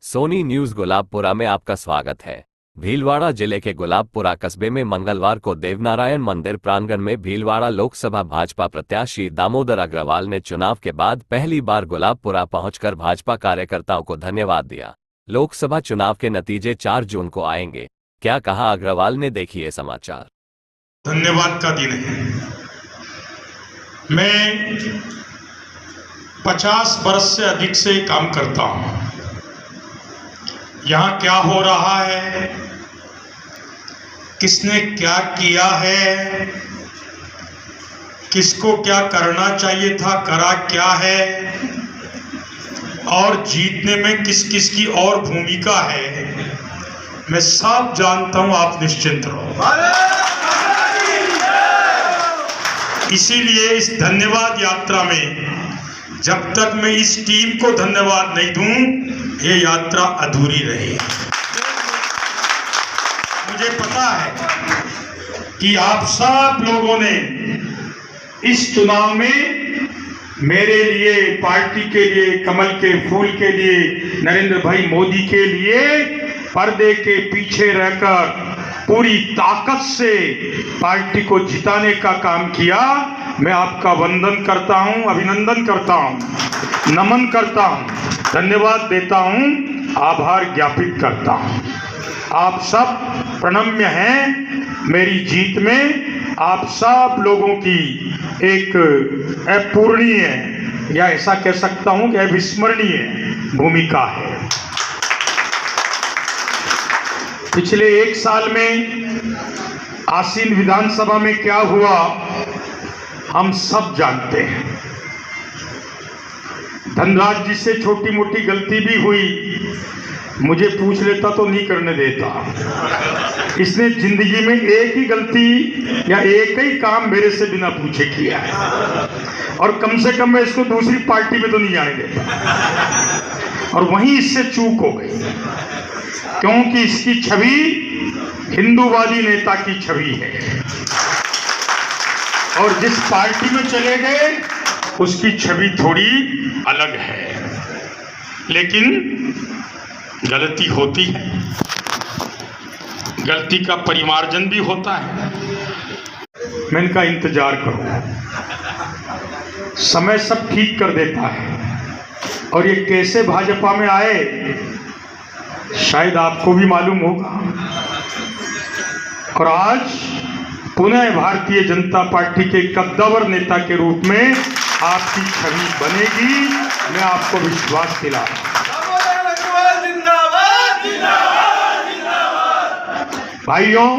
Soni news Gulabpura में आपका स्वागत है। भीलवाड़ा जिले के गुलाबपुरा कस्बे में मंगलवार को देवनारायण मंदिर प्रांगण में भीलवाड़ा लोकसभा भाजपा प्रत्याशी दामोदर अग्रवाल ने चुनाव के बाद पहली बार गुलाबपुरा पहुंचकर भाजपा कार्यकर्ताओं को धन्यवाद दिया। लोकसभा चुनाव के नतीजे 4 जून को आएंगे, क्या कहा अग्रवाल ने, देखिए समाचार। धन्यवाद का दिन है। मैं 50 वर्ष से अधिक से काम करता हूं। यहाँ क्या हो रहा है, किसने क्या किया है, किसको क्या करना चाहिए था, करा क्या है, और जीतने में किस किस की और भूमिका है, मैं सब जानता हूं। आप निश्चिंत रहो। इसीलिए इस धन्यवाद यात्रा में जब तक मैं इस टीम को धन्यवाद नहीं दूं, ये यात्रा अधूरी रहेगी। मुझे पता है कि आप सब लोगों ने इस चुनाव में मेरे लिए, पार्टी के लिए, कमल के फूल के लिए, नरेंद्र भाई मोदी के लिए पर्दे के पीछे रहकर पूरी ताकत से पार्टी को जिताने का काम किया। मैं आपका वंदन करता हूं, अभिनंदन करता हूं, नमन करता हूं, धन्यवाद देता हूं, आभार ज्ञापित करता हूं। आप सब प्रणम्य हैं मेरी जीत में। आप सब लोगों की एक अपूरणीय, या ऐसा कह सकता हूं कि अविस्मरणीय भूमिका है। पिछले 1 साल में आसीन विधानसभा में क्या हुआ हम सब जानते हैं। धनराज जी से छोटी मोटी गलती भी हुई, मुझे पूछ लेता तो नहीं करने देता। इसने जिंदगी में एक ही गलती या एक ही काम मेरे से बिना पूछे किया है, और कम से कम मैं इसको दूसरी पार्टी में तो नहीं जाने देता। और वहीं इससे चूक हो गई, क्योंकि इसकी छवि हिंदूवादी नेता की छवि है, और जिस पार्टी में चले गए उसकी छवि थोड़ी अलग है। लेकिन गलती होती है, गलती का परिमार्जन भी होता है। मैं इनका इंतजार करूं, समय सब ठीक कर देता है। और ये कैसे भाजपा में आए शायद आपको भी मालूम होगा। और आज पुनः भारतीय जनता पार्टी के कद्दावर नेता के रूप में आपकी छवि बनेगी, मैं आपको विश्वास दिलाता हूं। भाइयों,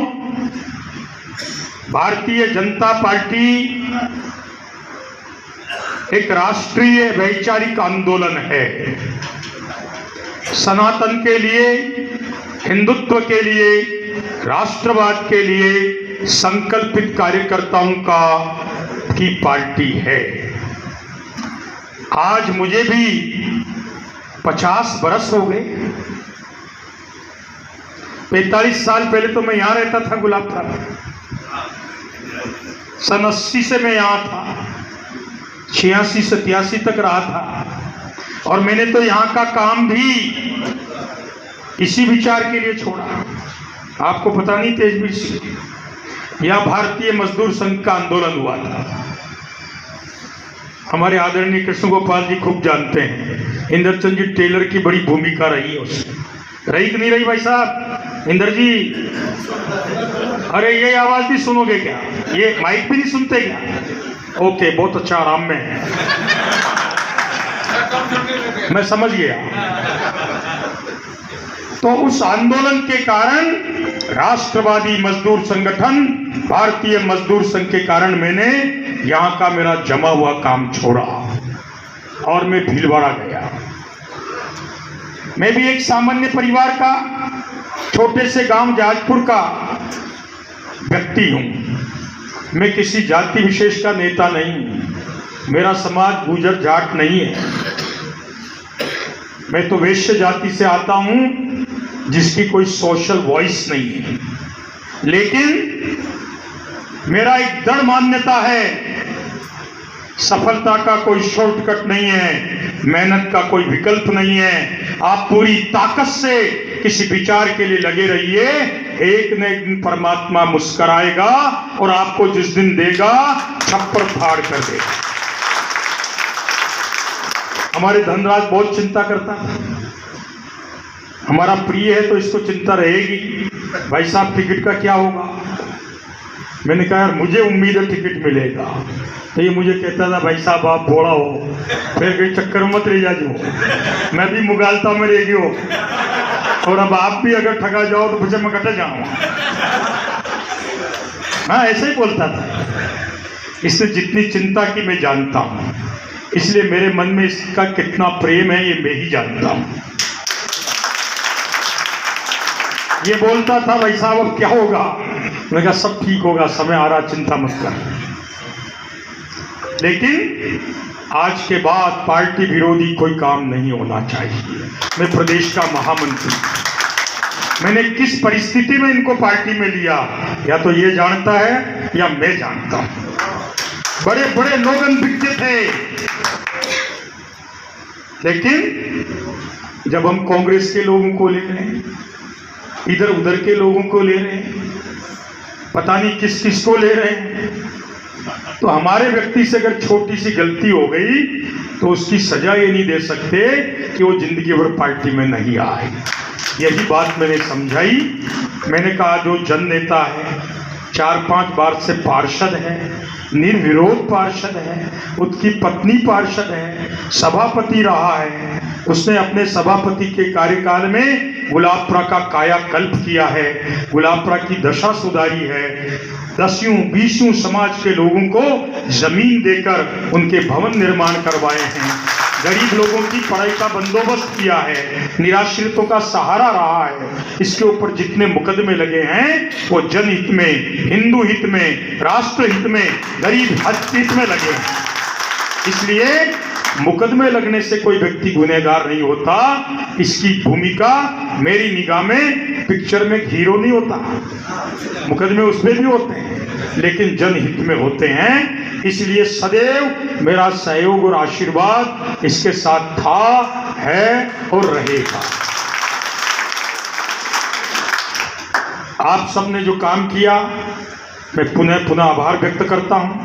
भारतीय जनता पार्टी एक राष्ट्रीय वैचारिक आंदोलन है। सनातन के लिए, हिंदुत्व के लिए, राष्ट्रवाद के लिए संकल्पित कार्यकर्ताओं की पार्टी है। आज मुझे भी 50 बरस हो गए। 45 साल पहले तो मैं यहां रहता था गुलाबपुरा में। सन 80 से मैं यहां था, 86-87 तक रहा था। और मैंने तो यहाँ का काम भी इसी विचार के लिए छोड़ा। आपको पता नहीं, तेजवीर सिंह, यहाँ भारतीय मजदूर संघ का आंदोलन हुआ था। हमारे आदरणीय कृष्ण गोपाल जी खूब जानते हैं, इंद्रचंद जी टेलर की बड़ी भूमिका रही है उसमें। रही कि नहीं रही भाई साहब? इंदर जी, अरे ये आवाज भी सुनोगे क्या? ये माइक भी नहीं सुनते क्या? ओके, बहुत अच्छा, आराम में है, मैं समझ गया। तो उस आंदोलन के कारण राष्ट्रवादी मजदूर संगठन, भारतीय मजदूर संघ के कारण मैंने यहाँ का मेरा जमा हुआ काम छोड़ा और मैं भीलवाड़ा गया। मैं भी एक सामान्य परिवार का, छोटे से गांव जाजपुर का व्यक्ति हूं। मैं किसी जाति विशेष का नेता नहीं हूं। मेरा समाज गुर्जर जाट नहीं है। मैं तो वैश्य जाति से आता हूं, जिसकी कोई सोशल वॉइस नहीं है। लेकिन मेरा एक दृढ़ मान्यता है, सफलता का कोई शॉर्टकट नहीं है, मेहनत का कोई विकल्प नहीं है। आप पूरी ताकत से किसी विचार के लिए लगे रहिए। एक न एक दिन परमात्मा मुस्कुराएगा और आपको जिस दिन देगा छप्पर फाड़ कर देगा। हमारे धनराज बहुत चिंता करता था, हमारा प्रिय है तो इसको चिंता रहेगी, भाई साहब टिकट का क्या होगा। मैंने कहा यार मुझे उम्मीद है टिकट मिलेगा। तो ये मुझे कहता था भाई साहब आप बोला हो, फिर कहीं चक्कर मत ले जा जो, मैं भी मुगालता में रह गयो, और अब आप भी अगर ठगा जाओ तो मुझे मैं कटे जाऊंगा। हाँ ऐसे ही बोलता था। इससे जितनी चिंता की मैं जानता हूं, इसलिए मेरे मन में इसका कितना प्रेम है ये मैं ही जानता हूं। ये बोलता था भाई साहब अब क्या होगा, मैंने कहा सब ठीक होगा, समय आ रहा, चिंता मत कर। लेकिन आज के बाद पार्टी विरोधी कोई काम नहीं होना चाहिए। मैं प्रदेश का महामंत्री, मैंने किस परिस्थिति में इनको पार्टी में लिया या तो ये जानता है या मैं जानता हूं। बड़े बड़े लोग अनभिज्ञ थे, लेकिन जब हम कांग्रेस के लोगों को ले रहे हैं, इधर उधर के लोगों को ले रहे हैं, पता नहीं किस किस को ले रहे हैं, तो हमारे व्यक्ति से अगर छोटी सी गलती हो गई तो उसकी सजा ये नहीं दे सकते कि वो जिंदगी भर पार्टी में नहीं आए। यही बात मैंने समझाई। मैंने कहा जो जन नेता है, 4-5 बार से पार्षद है, निर्विरोध पार्षद है, उसकी पत्नी पार्षद है, सभापति रहा है, उसने अपने सभापति के कार्यकाल में गुलाबपुरा का कायाकल्प किया है, गुलाबपुरा की दशा सुधारी है, 10वीं 20वीं समाज के लोगों को जमीन देकर उनके भवन निर्माण करवाए हैं, गरीब लोगों की पढ़ाई का बंदोबस्त किया है, निराश्रितों का सहारा रहा है। इसके ऊपर जितने मुकदमे लगे हैं वो जनहित में, हिंदू हित में, राष्ट्र हित में, गरीब हित में लगे हैं। इसलिए मुकदमे लगने से कोई व्यक्ति गुनहगार नहीं होता। इसकी भूमिका मेरी निगाह में पिक्चर में हीरो नहीं होता, मुकदमे उसमें भी होते हैं लेकिन जनहित में होते हैं। इसलिए सदैव मेरा सहयोग और आशीर्वाद इसके साथ था, है और रहेगा। आप सबने जो काम किया मैं पुनः आभार व्यक्त करता हूं।